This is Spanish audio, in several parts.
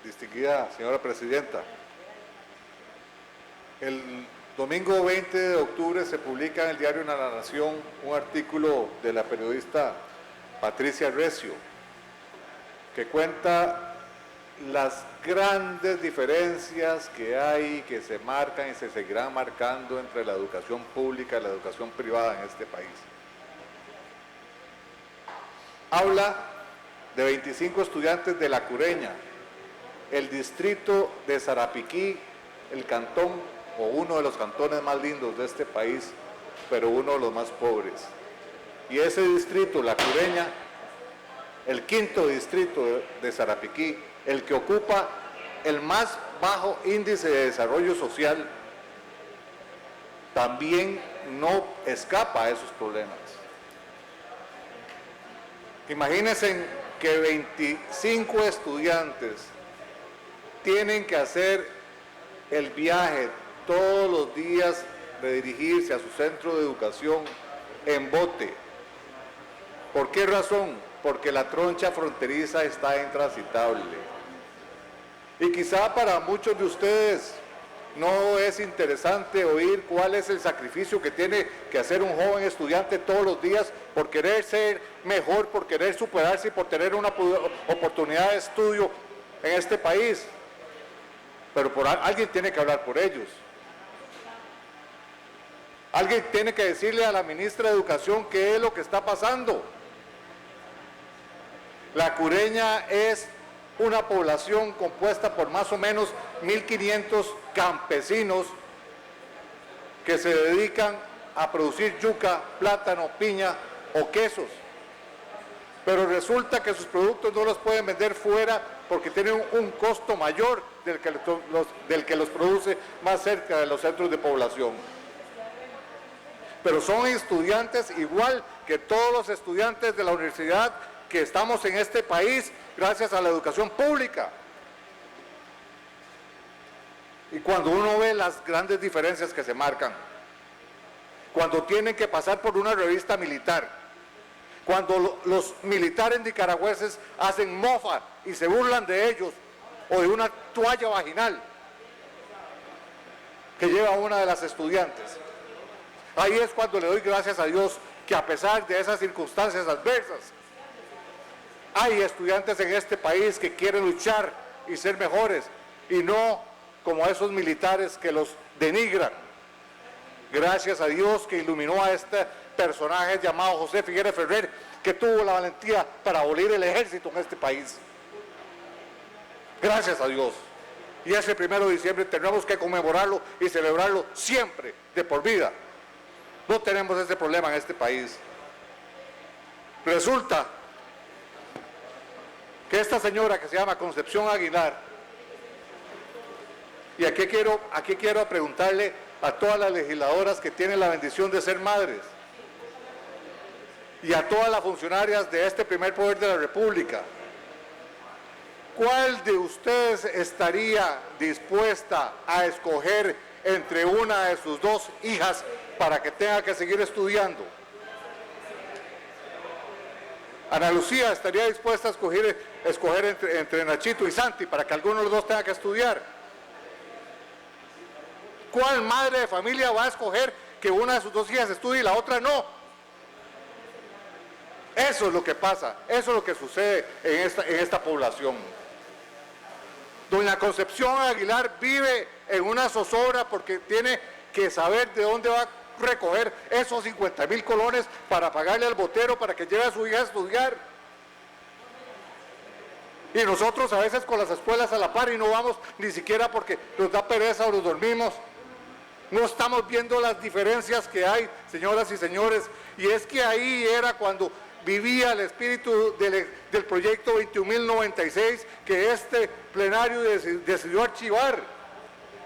Distinguida señora presidenta, el domingo 20 de octubre se publica en el diario La Nación un artículo de la periodista Patricia Recio que cuenta las grandes diferencias que hay, que se marcan y se seguirán marcando entre la educación pública y la educación privada en este país. Habla de 25 estudiantes de La Cureña, el distrito de Sarapiquí, el cantón o uno de los cantones más lindos de este país, pero uno de los más pobres. Y ese distrito, La Cureña, el quinto distrito de Sarapiquí, el que ocupa el más bajo índice de desarrollo social, también no escapa a esos problemas. Imagínense que 25 estudiantes tienen que hacer el viaje todos los días de dirigirse a su centro de educación en bote. ¿Por qué razón? Porque la troncha fronteriza está intransitable. Y quizá para muchos de ustedes no es interesante oír cuál es el sacrificio que tiene que hacer un joven estudiante todos los días por querer ser mejor, por querer superarse y por tener una oportunidad de estudio en este país. Pero alguien tiene que hablar por ellos. Alguien tiene que decirle a la ministra de Educación qué es lo que está pasando. La Cureña es una población compuesta por más o menos 1.500 campesinos que se dedican a producir yuca, plátano, piña o quesos. Pero resulta que sus productos no los pueden vender fuera porque tienen un costo mayor del que los produce más cerca de los centros de población. Pero son estudiantes igual que todos los estudiantes de la universidad que estamos en este país gracias a la educación pública. Y cuando uno ve las grandes diferencias que se marcan, cuando tienen que pasar por una revista militar, cuando los militares nicaragüenses hacen mofa y se burlan de ellos, o de una toalla vaginal que lleva una de las estudiantes, ahí es cuando le doy gracias a Dios que a pesar de esas circunstancias adversas, hay estudiantes en este país que quieren luchar y ser mejores, y no como esos militares que los denigran. Gracias a Dios que iluminó a este personaje llamado José Figueres Ferrer, que tuvo la valentía para abolir el ejército en este país. Gracias a Dios. Y ese 1 de diciembre tenemos que conmemorarlo y celebrarlo siempre, de por vida. No tenemos ese problema en este país. Resulta que esta señora que se llama Concepción Aguilar, y aquí quiero preguntarle a todas las legisladoras que tienen la bendición de ser madres, y a todas las funcionarias de este primer poder de la República, ¿cuál de ustedes estaría dispuesta a escoger entre una de sus dos hijas para que tenga que seguir estudiando? Ana Lucía estaría dispuesta a escoger entre Nachito y Santi para que alguno de los dos tenga que estudiar. ¿Cuál madre de familia va a escoger que una de sus dos hijas estudie y la otra no? Eso es lo que pasa, eso es lo que sucede en esta población. Doña Concepción Aguilar vive en una zozobra porque tiene que saber de dónde va a recoger esos 50,000 colones para pagarle al botero para que lleve a su hija a estudiar. Y nosotros a veces con las escuelas a la par y no vamos ni siquiera porque nos da pereza o nos dormimos. No estamos viendo las diferencias que hay, señoras y señores, y es que ahí era cuando vivía el espíritu del proyecto 21.096 que este plenario decidió archivar,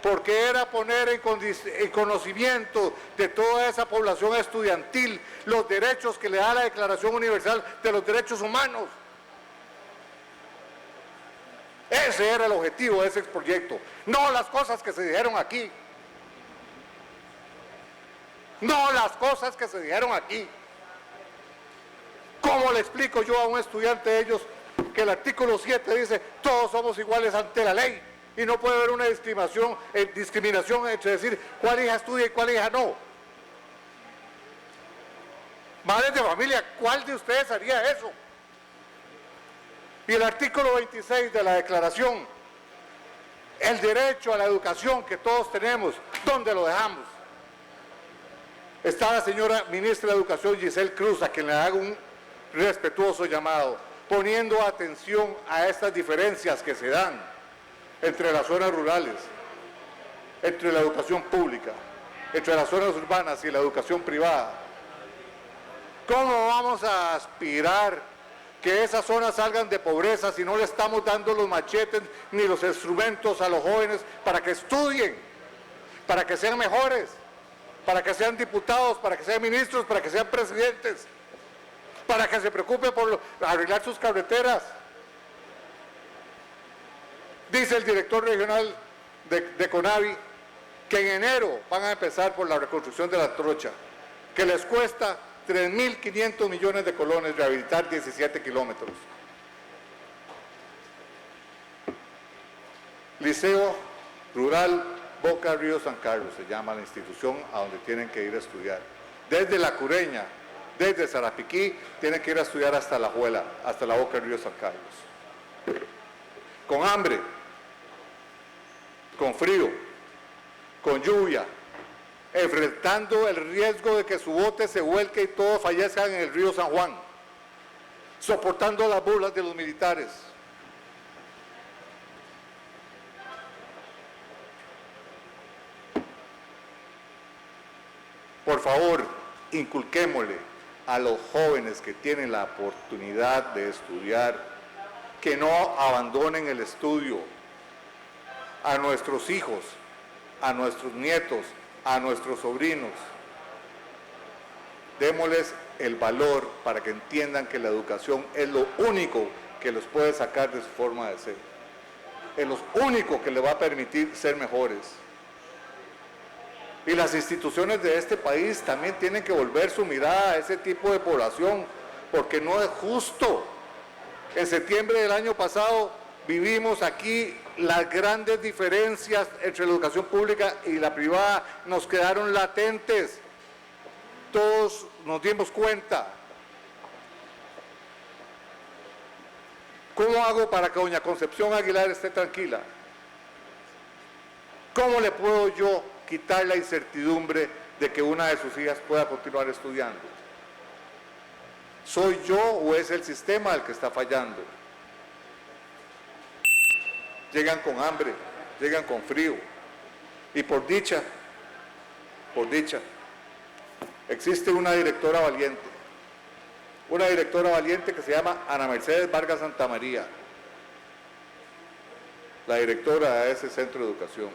porque era poner en conocimiento de toda esa población estudiantil los derechos que le da la Declaración Universal de los Derechos Humanos. Ese era el objetivo de ese proyecto, no las cosas que se dijeron aquí. No las cosas que se dijeron aquí. ¿Cómo le explico yo a un estudiante de ellos que el artículo 7 dice todos somos iguales ante la ley y no puede haber una discriminación entre decir cuál hija estudia y cuál hija no. Madres de familia, ¿cuál de ustedes haría eso? Y el artículo 26 de la declaración, el derecho a la educación que todos tenemos, ¿dónde lo dejamos? Está la señora ministra de Educación, Giselle Cruz, a quien le hago un respetuoso llamado, poniendo atención a estas diferencias que se dan entre las zonas rurales, entre la educación pública, entre las zonas urbanas y la educación privada. ¿Cómo vamos a aspirar que esas zonas salgan de pobreza si no le estamos dando los machetes ni los instrumentos a los jóvenes para que estudien, para que sean mejores, para que sean diputados, para que sean ministros, para que sean presidentes, para que se preocupen por arreglar sus carreteras? Dice el director regional de CONAVI que en enero van a empezar por la reconstrucción de la trocha, que les cuesta 3.500 millones de colones rehabilitar 17 kilómetros. Liceo Rural Boca Río San Carlos se llama la institución a donde tienen que ir a estudiar. Desde La Cureña, desde Sarapiquí, tienen que ir a estudiar hasta La Juela, hasta la Boca Río San Carlos. Con hambre, con frío, con lluvia, enfrentando el riesgo de que su bote se vuelque y todos fallezcan en el río San Juan, soportando las burlas de los militares. Por favor, inculquémosle a los jóvenes que tienen la oportunidad de estudiar, que no abandonen el estudio, a nuestros hijos, a nuestros nietos, a nuestros sobrinos. Démosles el valor para que entiendan que la educación es lo único que los puede sacar de su forma de ser. Es lo único que les va a permitir ser mejores. Y las instituciones de este país también tienen que volver su mirada a ese tipo de población, porque no es justo. En septiembre del año pasado vivimos aquí las grandes diferencias entre la educación pública y la privada, nos quedaron latentes. Todos nos dimos cuenta. ¿Cómo hago para que doña Concepción Aguilar esté tranquila? ¿Cómo le puedo yo quitar la incertidumbre de que una de sus hijas pueda continuar estudiando? ¿Soy yo o es el sistema el que está fallando? Llegan con hambre, llegan con frío. Y por dicha, existe una directora valiente que se llama Ana Mercedes Vargas Santamaría, la directora de ese centro de educación,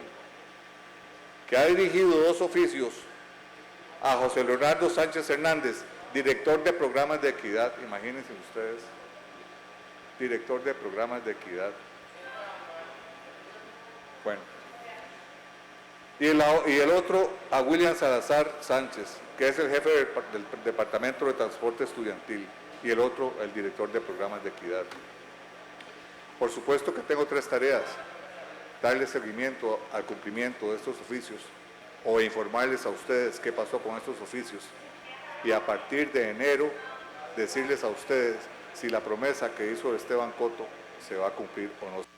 que ha dirigido 2 oficios a José Leonardo Sánchez Hernández, director de programas de equidad, imagínense ustedes, director de programas de equidad. Bueno, y el otro a William Salazar Sánchez, que es el jefe del Departamento de Transporte Estudiantil, y el otro, el director de programas de equidad. Por supuesto que tengo 3 tareas: darle seguimiento al cumplimiento de estos oficios o informarles a ustedes qué pasó con estos oficios, y a partir de enero decirles a ustedes si la promesa que hizo Esteban Coto se va a cumplir o no.